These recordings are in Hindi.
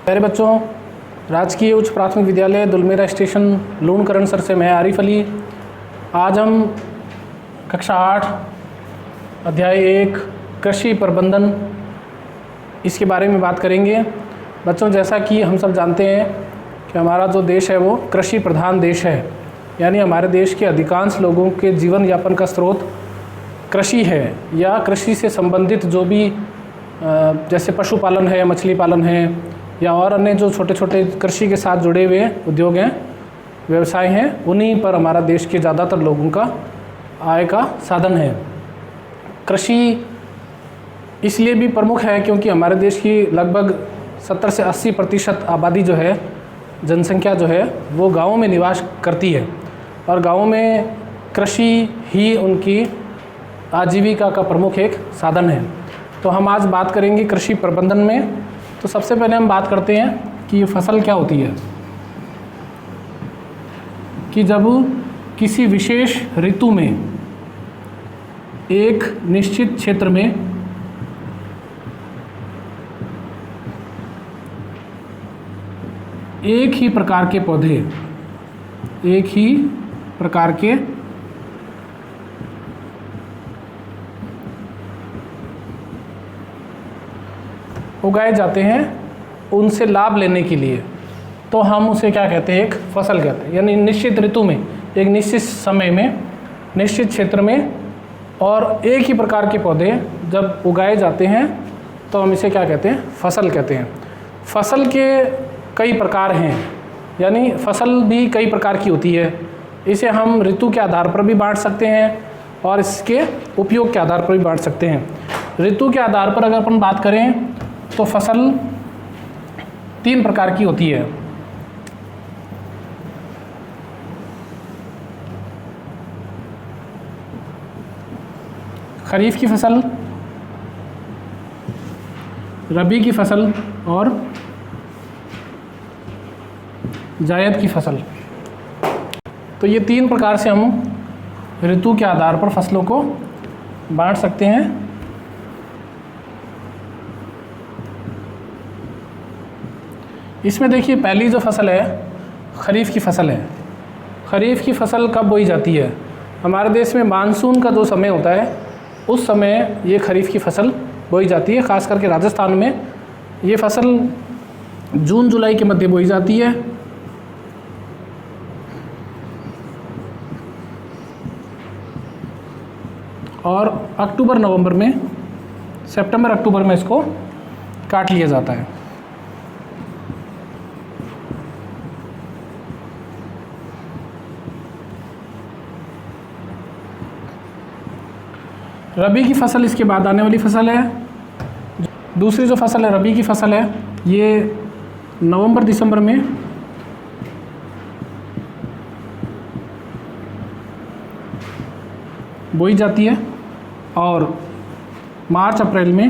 प्यारे बच्चों, राजकीय उच्च प्राथमिक विद्यालय दुलमेरा स्टेशन लूणकरणसर से मैं आरिफ अली। आज हम कक्षा 8 अध्याय 1 कृषि प्रबंधन इसके बारे में बात करेंगे। बच्चों, जैसा कि हम सब जानते हैं कि हमारा जो देश है वो कृषि प्रधान देश है, यानी हमारे देश के अधिकांश लोगों के जीवन यापन का स्रोत कृषि है या कृषि से संबंधित जो भी जैसे पशुपालन है, मछली पालन है या और अन्य जो छोटे छोटे कृषि के साथ जुड़े हुए उद्योग हैं, व्यवसाय हैं, उन्हीं पर हमारा देश के ज़्यादातर लोगों का आय का साधन है। कृषि इसलिए भी प्रमुख है क्योंकि हमारे देश की लगभग 70 से 80% आबादी जो है, जनसंख्या जो है, वो गाँवों में निवास करती है और गाँवों में कृषि ही उनकी आजीविका का प्रमुख एक साधन है। तो हम आज बात करेंगे कृषि प्रबंधन में। तो सबसे पहले हम बात करते हैं कि ये फसल क्या होती है। कि जब किसी विशेष ऋतु में एक निश्चित क्षेत्र में एक ही प्रकार के पौधे, एक ही प्रकार के उगाए जाते हैं उनसे लाभ लेने के लिए, तो हम उसे क्या कहते हैं? एक फसल कहते हैं। यानी निश्चित ऋतु में, एक निश्चित समय में, निश्चित क्षेत्र में और एक ही प्रकार के पौधे जब उगाए जाते हैं तो हम इसे क्या कहते हैं? फसल कहते हैं। फसल के कई प्रकार हैं, यानी फसल भी कई प्रकार की होती है। इसे हम ऋतु के आधार पर भी बांट सकते हैं और इसके उपयोग के आधार पर भी बांट सकते हैं। ऋतु के आधार पर अगर अपन बात करें तो फसल 3 प्रकार की होती है। खरीफ की फसल, रबी की फसल और जायद की फसल। तो ये 3 प्रकार से हम ऋतु के आधार पर फसलों को बांट सकते हैं। इसमें देखिए, पहली जो फसल है खरीफ की फसल है। खरीफ की फसल कब बोई जाती है? हमारे देश में मानसून का जो समय होता है उस समय ये खरीफ की फसल बोई जाती है। ख़ास करके राजस्थान में ये फसल जून जुलाई के मध्य बोई जाती है और अक्टूबर नवंबर में, सितंबर अक्टूबर में इसको काट लिया जाता है। रबी की फसल इसके बाद आने वाली फसल है। दूसरी जो फसल है रबी की फसल है, ये नवंबर दिसंबर में बोई जाती है और मार्च अप्रैल में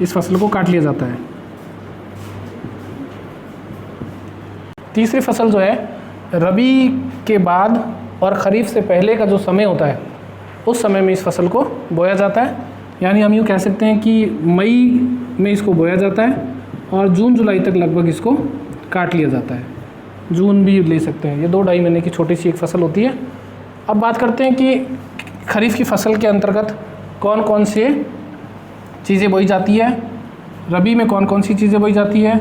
इस फसल को काट लिया जाता है। तीसरी फसल जो है रबी के बाद और ख़रीफ से पहले का जो समय होता है उस समय में इस फसल को बोया जाता है। यानी हम यूँ कह सकते हैं कि मई में इसको बोया जाता है और जून जुलाई तक लगभग इसको काट लिया जाता है। जून भी ले सकते हैं। ये 2-2.5 महीने की छोटी सी एक फसल होती है। अब बात करते हैं कि खरीफ की फसल के अंतर्गत कौन कौन सी चीज़ें बोई जाती है, रबी में कौन कौन सी चीज़ें बोई जाती है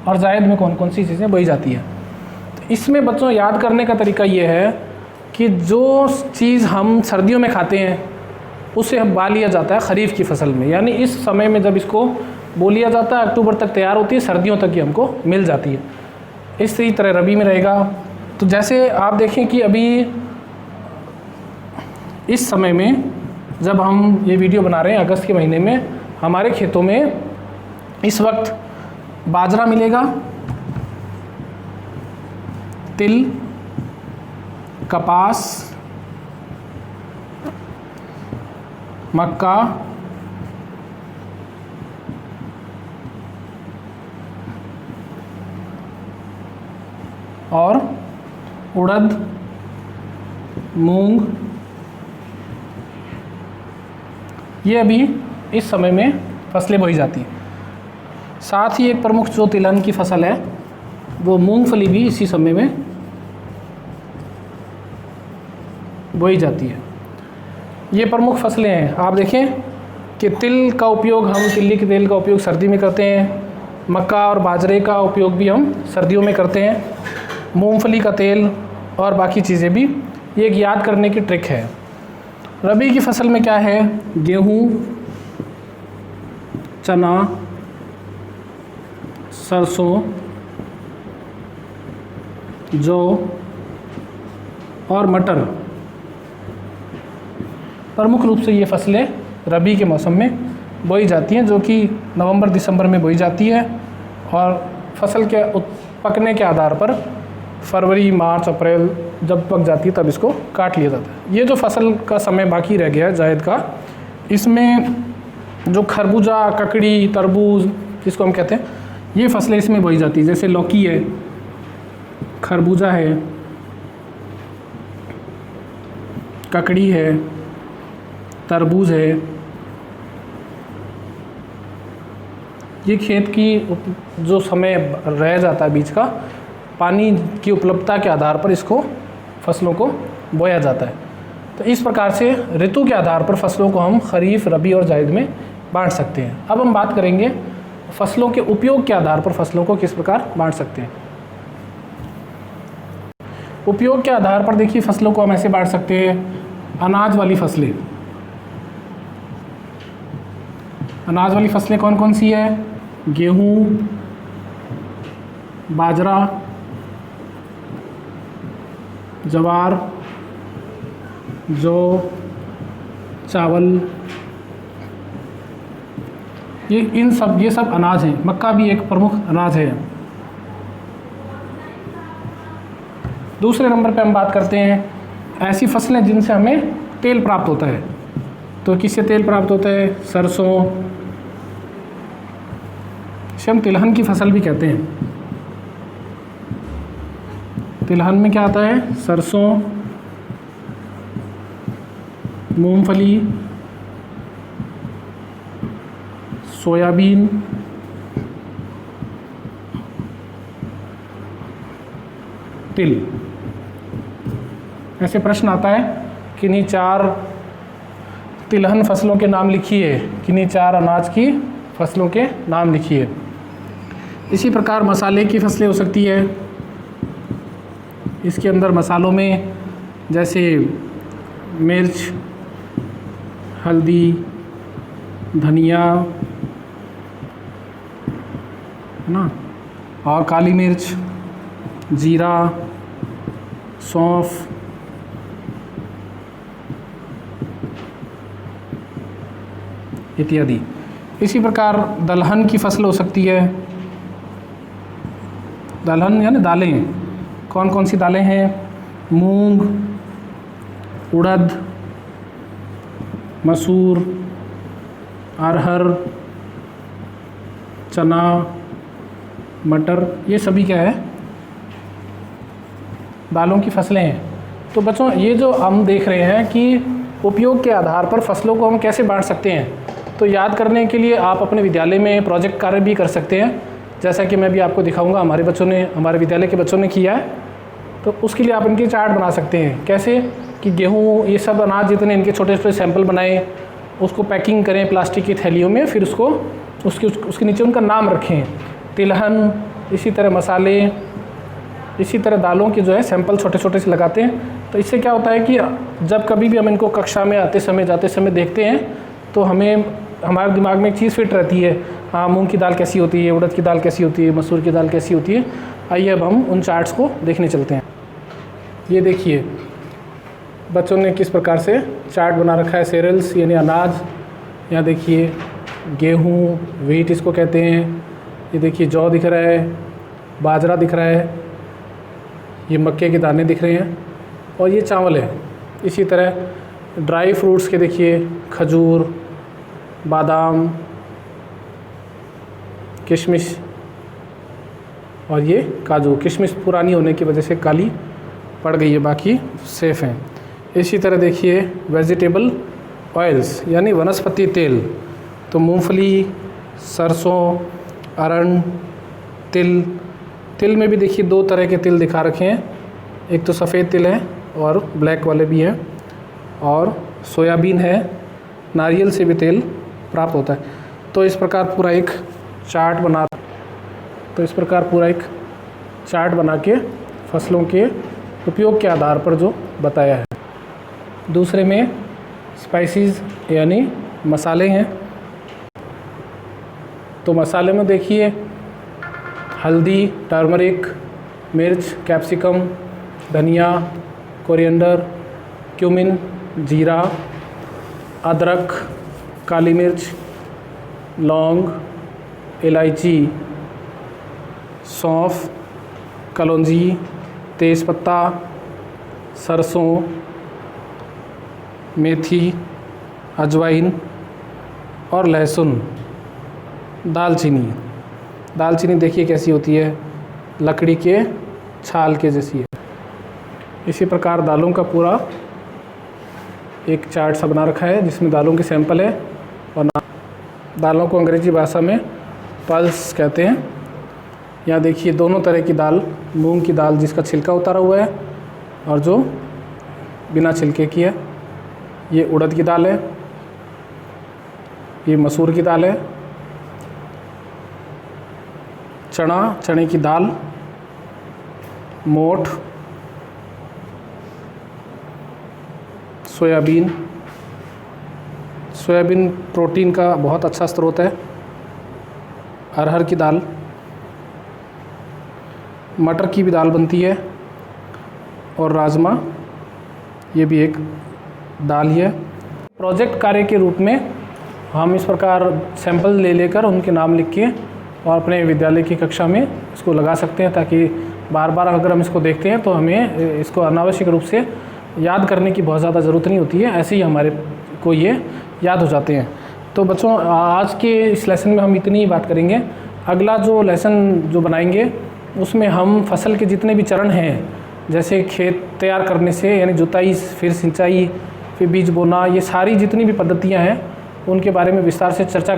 और जायद में कौन कौन सी चीज़ें बोई जाती है। तो इसमें बच्चों याद करने का तरीका ये है कि जो चीज़ हम सर्दियों में खाते हैं उसे हम बा लिया जाता है खरीफ की फसल में। यानी इस समय में जब इसको बो लिया जाता है, अक्टूबर तक तैयार होती है, सर्दियों तक ये हमको मिल जाती है। इसी तरह रबी में रहेगा। तो जैसे आप देखें कि अभी इस समय में जब हम ये वीडियो बना रहे हैं अगस्त के महीने में, हमारे खेतों में इस वक्त बाजरा मिलेगा, तिल, कपास, मक्का, और उड़द, मूंग, ये अभी इस समय में फसलें बोई जाती हैं। साथ ही एक प्रमुख जो तिलहन की फसल है वो मूंगफली भी इसी समय में बोई जाती है। ये प्रमुख फसलें हैं। आप देखें कि तिल का उपयोग, हम तिल्ली के तेल का उपयोग सर्दी में करते हैं, मक्का और बाजरे का उपयोग भी हम सर्दियों में करते हैं, मूंगफली का तेल और बाकी चीज़ें भी। ये एक याद करने की ट्रिक है। रबी की फसल में क्या है? गेहूँ, चना, सरसों, जौ और मटर। प्रमुख रूप से ये फसलें रबी के मौसम में बोई जाती हैं, जो कि नवंबर दिसंबर में बोई जाती है और फसल के पकने के आधार पर फरवरी, मार्च, अप्रैल जब पक जाती है तब इसको काट लिया जाता है। ये जो फसल का समय बाकी रह गया है जायद का, इसमें जो खरबूजा, ककड़ी, तरबूज जिसको हम कहते हैं, ये फसलें इसमें बोई जाती है। जैसे लौकी है, खरबूजा है, ककड़ी है, तरबूज है। ये खेत की जो समय रह जाता है बीच का, पानी की उपलब्धता के आधार पर इसको फसलों को बोया जाता है। तो इस प्रकार से ऋतु के आधार पर फसलों को हम खरीफ, रबी और जायद में बांट सकते हैं। अब हम बात करेंगे फसलों के उपयोग के आधार पर फसलों को किस प्रकार बांट सकते हैं। उपयोग के आधार पर देखिए फसलों को हम ऐसे बांट सकते हैं। अनाज वाली फसलें, अनाज वाली फसलें कौन कौन सी है? गेहूँ, बाजरा, ज्वार, जौ, चावल, ये सब अनाज हैं। मक्का भी एक प्रमुख अनाज है। दूसरे नंबर पे हम बात करते हैं ऐसी फसलें जिनसे हमें तेल प्राप्त होता है। तो किससे तेल प्राप्त होता है? सरसों, इसे हम तिलहन की फसल भी कहते हैं। तिलहन में क्या आता है? सरसों, मूंगफली, सोयाबीन, तिल। ऐसे प्रश्न आता है कि किन्हीं 4 तिलहन फसलों के नाम लिखिए, किन्हीं 4 अनाज की फसलों के नाम लिखिए। इसी प्रकार मसाले की फसलें हो सकती है। इसके अंदर मसालों में जैसे मिर्च, हल्दी, धनिया, है ना, और काली मिर्च, जीरा, सौंफ, इत्यादि। इसी प्रकार दलहन की फसल हो सकती है। दलहन यानी दालें, कौन कौन सी दालें हैं? मूंग, उड़द, मसूर, अरहर, चना, मटर, ये सभी क्या है? दालों की फसलें हैं। तो बच्चों, ये जो हम देख रहे हैं कि उपयोग के आधार पर फसलों को हम कैसे बांट सकते हैं, तो याद करने के लिए आप अपने विद्यालय में प्रोजेक्ट कार्य भी कर सकते हैं, जैसा कि मैं भी आपको दिखाऊंगा। हमारे विद्यालय के बच्चों ने किया है। तो उसके लिए आप इनके चार्ट बना सकते हैं। कैसे कि गेहूँ, ये सब अनाज जितने इनके छोटे छोटे सैंपल बनाएं, उसको पैकिंग करें प्लास्टिक की थैलियों में, फिर उसको उसके नीचे उनका नाम रखें। तिलहन, इसी तरह मसाले, इसी तरह दालों के जो है सैंपल छोटे छोटे से लगाते हैं। तो इससे क्या होता है कि जब कभी भी हम इनको कक्षा में आते समय जाते समय देखते हैं तो हमारे दिमाग में एक चीज़ फिट रहती है। हाँ, मूंग की दाल कैसी होती है, उड़द की दाल कैसी होती है, मसूर की दाल कैसी होती है। आइए अब हम उन चार्ट्स को देखने चलते हैं। ये देखिए बच्चों ने किस प्रकार से चार्ट बना रखा है। सेरेल्स यानी अनाज, यहाँ देखिए गेहूँ, व्हीट इसको कहते हैं। ये देखिए जौ दिख रहा है, बाजरा दिख रहा है, ये मक्के के दाने दिख रहे हैं और ये चावल है। इसी तरह ड्राई फ्रूट्स के देखिए खजूर, बादाम, किशमिश और ये काजू। किशमिश पुरानी होने की वजह से काली पड़ गई है, बाकी सेफ़ हैं। इसी तरह देखिए वेजिटेबल ऑयल्स यानी वनस्पति तेल, तो मूंगफली, सरसों, अरहर, तिल। तिल में भी देखिए 2 तरह के तिल दिखा रखे हैं, एक तो सफ़ेद तिल है और ब्लैक वाले भी हैं, और सोयाबीन है, नारियल से भी तेल प्राप्त होता है। तो इस प्रकार पूरा एक चार्ट बना के फसलों के उपयोग के आधार पर जो बताया है। दूसरे में स्पाइसेस यानी मसाले हैं। तो मसाले में देखिए हल्दी, टर्मरिक, मिर्च, कैप्सिकम, धनिया, कोरिएंडर, क्यूमिन, जीरा, अदरक, काली मिर्च, लौंग, इलायची, सौंफ, कलौंजी, तेज़पत्ता, सरसों, मेथी, अजवाइन और लहसुन। दालचीनी देखिए कैसी होती है, लकड़ी के छाल के जैसी है। इसी प्रकार दालों का पूरा एक चार्ट सा बना रखा है जिसमें दालों के सैंपल है, और दालों को अंग्रेजी भाषा में पल्स कहते हैं। यहाँ देखिए दोनों तरह की दाल, मूंग की दाल जिसका छिलका उतारा हुआ है और जो बिना छिलके की है, ये उड़द की दाल है, ये मसूर की दाल है, चने की दाल, मोठ, सोयाबीन प्रोटीन का बहुत अच्छा स्रोत है, अरहर की दाल, मटर की भी दाल बनती है, और राजमा, ये भी एक दाल ही है। प्रोजेक्ट कार्य के रूप में हम इस प्रकार सैंपल लेकर उनके नाम लिख के और अपने विद्यालय की कक्षा में इसको लगा सकते हैं, ताकि बार बार अगर हम इसको देखते हैं तो हमें इसको अनावश्यक रूप से याद करने की बहुत ज़्यादा ज़रूरत नहीं होती है, ऐसे ही हमारे को ये याद हो जाते हैं। तो बच्चों, आज के इस लेसन में हम इतनी ही बात करेंगे। अगला जो लेसन जो बनाएंगे उसमें हम फसल के जितने भी चरण हैं, जैसे खेत तैयार करने से यानी जुताई, फिर सिंचाई, फिर बीज बोना, ये सारी जितनी भी पद्धतियाँ हैं उनके बारे में विस्तार से चर्चा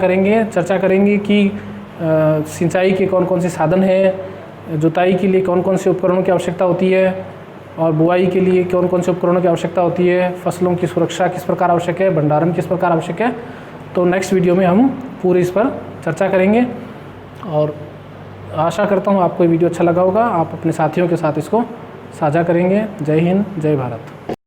करेंगे कि सिंचाई के कौन कौन से साधन हैं, जुताई के लिए कौन कौन से उपकरणों की आवश्यकता होती है, और बुआई के लिए कौन कौन से उपकरणों की आवश्यकता होती है, फसलों की सुरक्षा किस प्रकार आवश्यक है, भंडारण किस प्रकार आवश्यक है। तो नेक्स्ट वीडियो में हम पूरी इस पर चर्चा करेंगे, और आशा करता हूँ आपको ये वीडियो अच्छा लगा होगा। आप अपने साथियों के साथ इसको साझा करेंगे। जय हिंद, जय भारत।